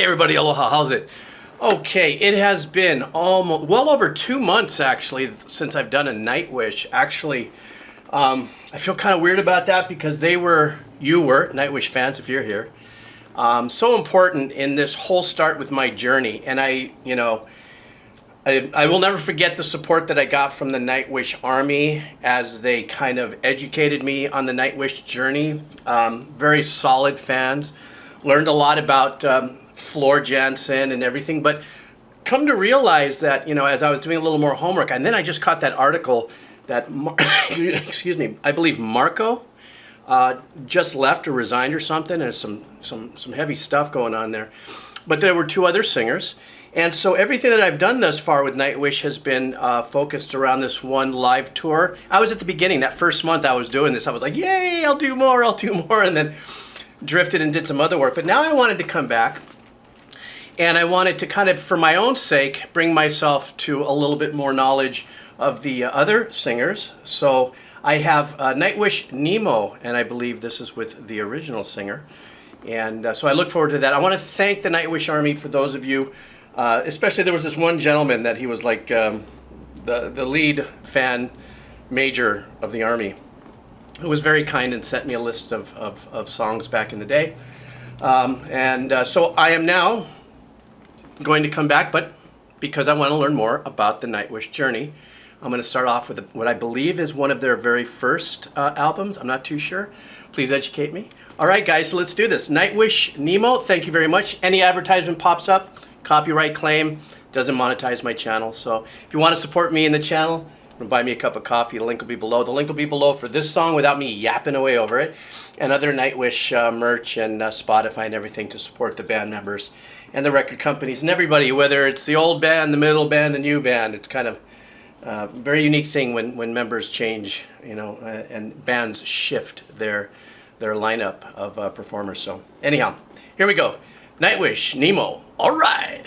everybody, aloha, how's it? Okay, it has been almost, well over 2 months actually since I've done a Nightwish. Actually, I feel kind of weird about that because you were Nightwish fans if you're here. So important in this whole start with my journey. And I will never forget the support that I got from the Nightwish Army as they kind of educated me on the Nightwish journey. Very solid fans. Learned a lot about Floor Jansen and everything, but come to realize that, as I was doing a little more homework, and then I just caught that article that, excuse me, I believe Marco just left or resigned or something, and some heavy stuff going on there. But there were 2 other singers. And so everything that I've done thus far with Nightwish has been focused around this one live tour. I was at the beginning, that first month I was doing this, I was like, yay, I'll do more, and then drifted and did some other work. But now I wanted to come back, and I wanted to kind of, for my own sake, bring myself to a little bit more knowledge of the other singers. So I have Nightwish Nemo, and I believe this is with the original singer. And so I look forward to that. I want to thank the Nightwish Army for those of you, especially there was this one gentleman that he was like the lead fan major of the Army, who was very kind and sent me a list of songs back in the day. So I am now going to come back, but because I want to learn more about the Nightwish journey, I'm going to start off with what I believe is one of their very first albums. I'm not too sure. Please educate me. All right, guys, so let's do this. Nightwish Nemo, thank you very much. Any advertisement pops up, copyright claim, doesn't monetize my channel. So if you want to support me in the channel, buy me a cup of coffee. The link will be below. The link will be below for this song without me yapping away over it, and other Nightwish merch and Spotify and everything to support the band members and the record companies and everybody, whether it's the old band, the middle band, the new band. It's kind of a very unique thing when members change, and bands shift their lineup of performers. So anyhow, here we go. Nightwish, Nemo. All right.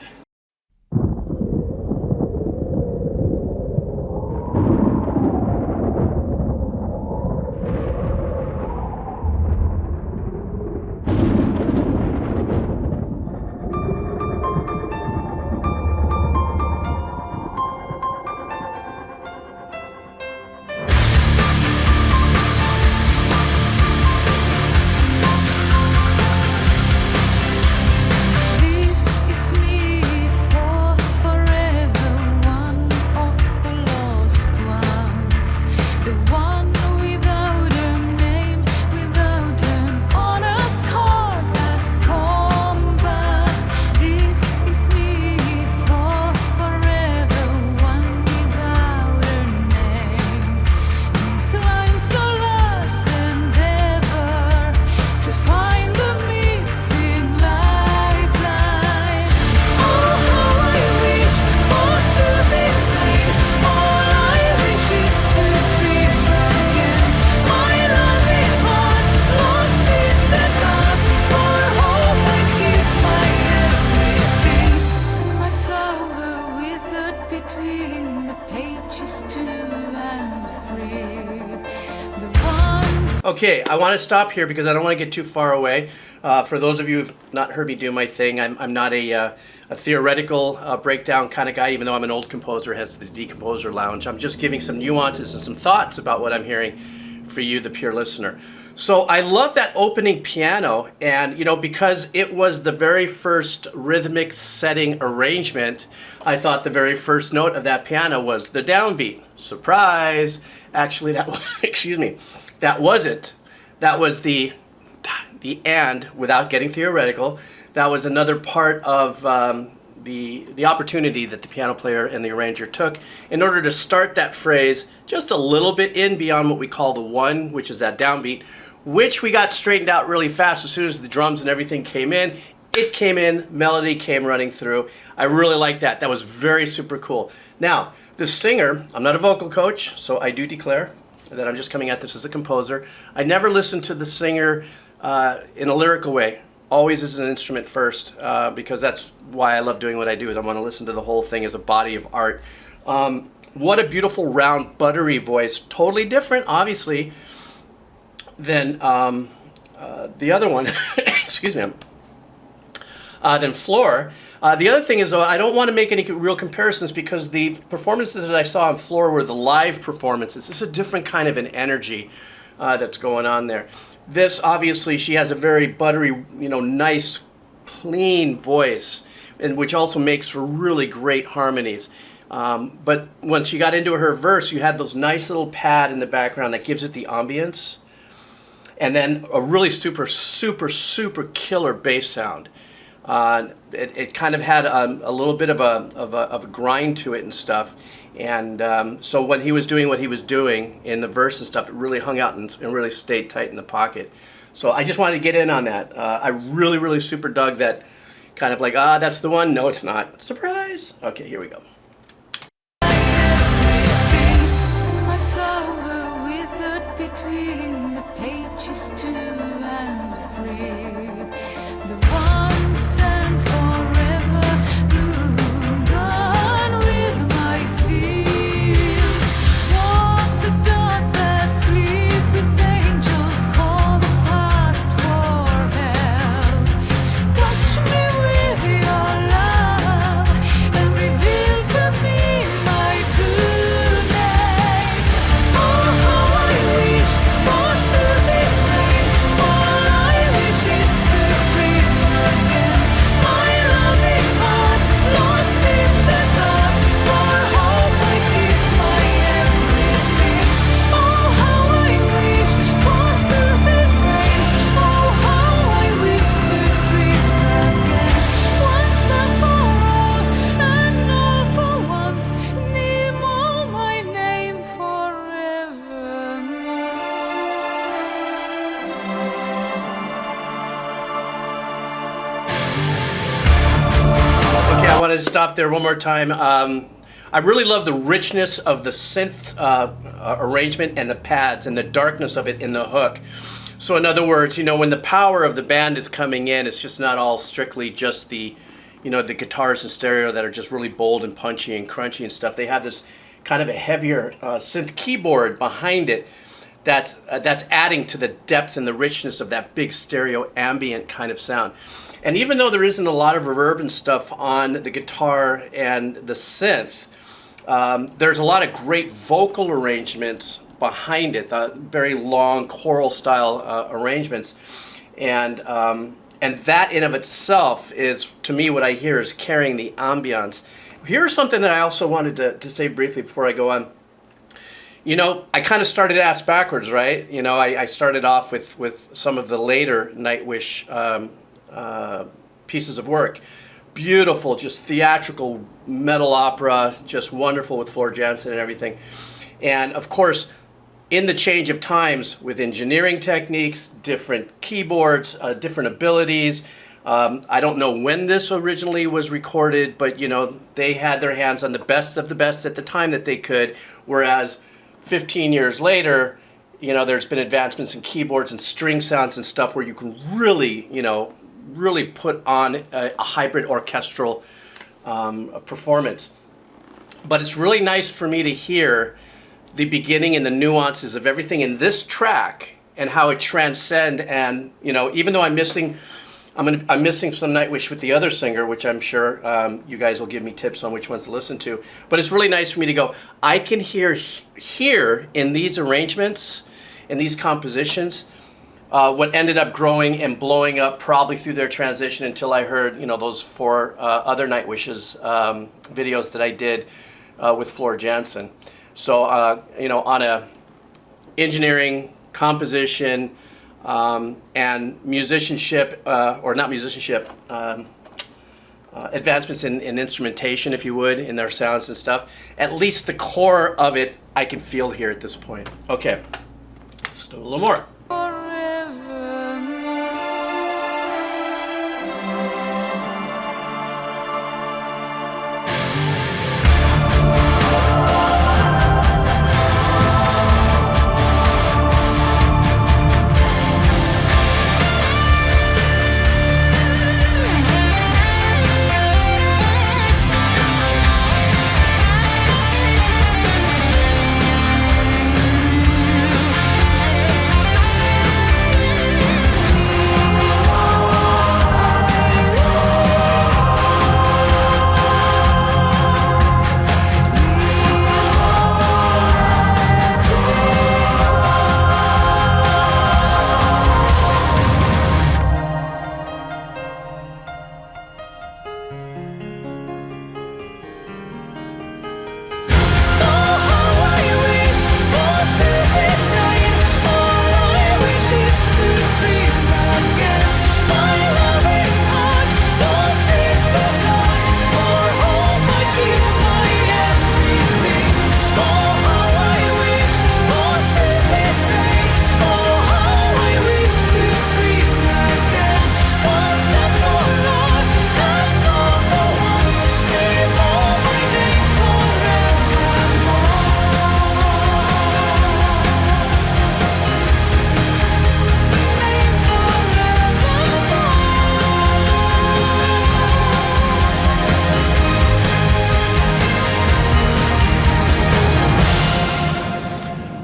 Okay, I want to stop here because I don't want to get too far away. For those of you who've not heard me do my thing, I'm not a theoretical breakdown kind of guy, even though I'm an old composer, hence the Decomposer Lounge. I'm just giving some nuances and some thoughts about what I'm hearing for you, the pure listener. So I love that opening piano, and because it was the very first rhythmic setting arrangement, I thought the very first note of that piano was the downbeat. Surprise! Actually, excuse me. That wasn't. That was the and, without getting theoretical, that was another part of the opportunity that the piano player and the arranger took in order to start that phrase just a little bit in beyond what we call the 1, which is that downbeat, which we got straightened out really fast as soon as the drums and everything came in. It came in, melody came running through. I really liked that. That was very super cool. Now, the singer, I'm not a vocal coach, so I do declare that I'm just coming at this as a composer. I never listen to the singer in a lyrical way, always as an instrument first, because that's why I love doing what I do, is I want to listen to the whole thing as a body of art. What a beautiful, round, buttery voice. Totally different, obviously, than the other one. Excuse me. than Floor. The other thing is, though, I don't want to make any real comparisons because the performances that I saw on Floor were the live performances. This is a different kind of an energy that's going on there. This, obviously, she has a very buttery, nice, clean voice, and which also makes for really great harmonies. But when she got into her verse, you had those nice little pad in the background that gives it the ambience. And then a really super, super, super killer bass sound. It kind of had a little bit of a grind to it and stuff. And so when he was doing what he was doing in the verse and stuff, it really hung out and really stayed tight in the pocket. So I just wanted to get in on that. I really, really super dug that kind of like, that's the one. No, it's not. Surprise. Okay, here we go. Between the pages 2 and 3, the once and forever bloom gone with my seals. Walk the dark that sleep with angels, hold the past for help. Touch me with your love and reveal to me my true name. Oh, how I wish for soothing rain. All I wish is to dream again. My loving heart lost in the dark. For hope I'd give my everything. Oh, how I wish for soothing rain. Oh, how I wish to dream again. Once and for all, and all for once. Nemo, my name forevermore. Okay, I wanted to stop there one more time. I really love the richness of the synth arrangement and the pads and the darkness of it in the hook. So in other words, when the power of the band is coming in, it's just not all strictly just the guitars and stereo that are just really bold and punchy and crunchy and stuff. They have this kind of a heavier synth keyboard behind it that's adding to the depth and the richness of that big stereo ambient kind of sound. And even though there isn't a lot of reverb and stuff on the guitar and the synth, there's a lot of great vocal arrangements behind it, very long choral style arrangements. And that in of itself is, to me, what I hear is carrying the ambiance. Here's something that I also wanted to say briefly before I go on. I kind of started ass backwards, right? I started off with some of the later Nightwish pieces of work. Beautiful, just theatrical metal opera, just wonderful with Floor Jansen and everything. And of course, in the change of times with engineering techniques, different keyboards, different abilities. I don't know when this originally was recorded, but they had their hands on the best of the best at the time that they could, whereas 15 years later, there's been advancements in keyboards and string sounds and stuff where you can really, really put on a hybrid orchestral performance. But it's really nice for me to hear the beginning and the nuances of everything in this track and how it transcends. And even though I'm missing some Nightwish with the other singer, which I'm sure you guys will give me tips on which ones to listen to. But it's really nice for me to go, I can hear here in these arrangements, in these compositions, what ended up growing and blowing up probably through their transition until I heard, those 4 other Nightwish's videos that I did with Floor Jansen. So, on a engineering, composition, and musicianship, or not musicianship, advancements in instrumentation, if you would, in their sounds and stuff. At least the core of it I can feel here at this point. Okay, let's do a little more.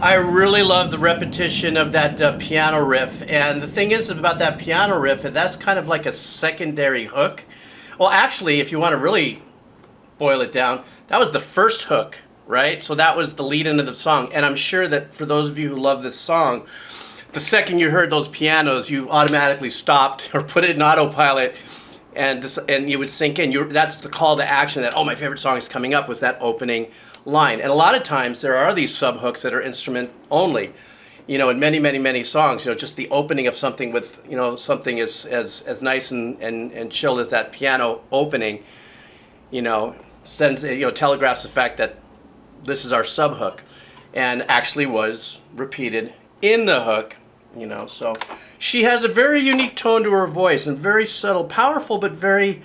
I really love the repetition of that piano riff. And the thing is about that piano riff, that's kind of like a secondary hook. Well, actually, if you want to really boil it down, that was the first hook, right? So that was the lead into the song. And I'm sure that for those of you who love this song, the second you heard those pianos, you automatically stopped or put it in autopilot, and you would sink in. That's the call to action that, oh, my favorite song is coming up, was that opening line. And a lot of times there are these sub hooks that are instrument only, you know, in many, many, many songs, you know, just the opening of something with, you know, something as nice and chill as that piano opening, you know, sends, you know, telegraphs the fact that this is our sub hook, and actually was repeated in the hook, you know. So she has a very unique tone to her voice, and very subtle, powerful, but very,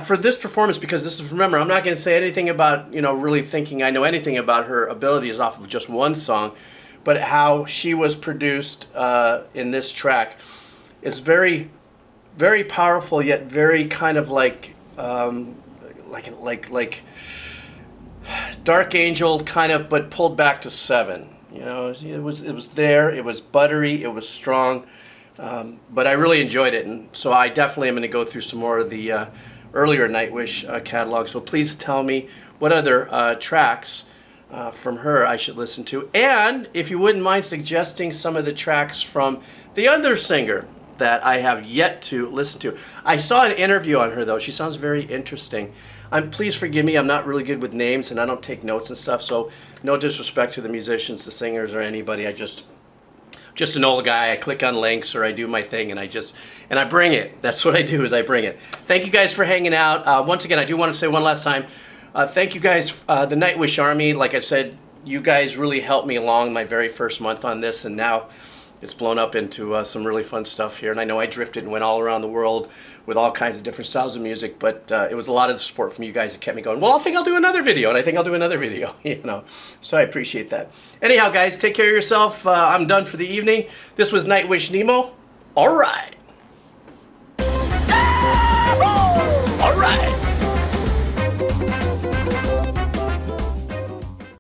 for this performance, because this is, remember, I'm not going to say anything about, you know, really thinking I know anything about her abilities off of just one song, but how she was produced in this track is very, very powerful, yet very kind of like Dark Angel kind of, but pulled back to 7. You know, it was there. It was buttery. It was strong, but I really enjoyed it, and so I definitely am going to go through some more of the earlier Nightwish catalog. So please tell me what other tracks from her I should listen to, and if you wouldn't mind suggesting some of the tracks from the other singer that I have yet to listen to. I saw an interview on her though. She sounds very interesting. Please forgive me, I'm not really good with names and I don't take notes and stuff, so no disrespect to the musicians, the singers, or anybody. I just an old guy. I click on links or I do my thing and I bring it. That's what I do, is I bring it. Thank you guys for hanging out. Once again, I do want to say one last time, thank you guys, the Nightwish Army. Like I said, you guys really helped me along my very first month on this, and now it's blown up into some really fun stuff here. And I know I drifted and went all around the world with all kinds of different styles of music, but it was a lot of the support from you guys that kept me going. Well, I think I'll do another video, and I think I'll do another video, you know. So I appreciate that. Anyhow, guys, take care of yourself. I'm done for the evening. This was Nightwish Nemo. All right.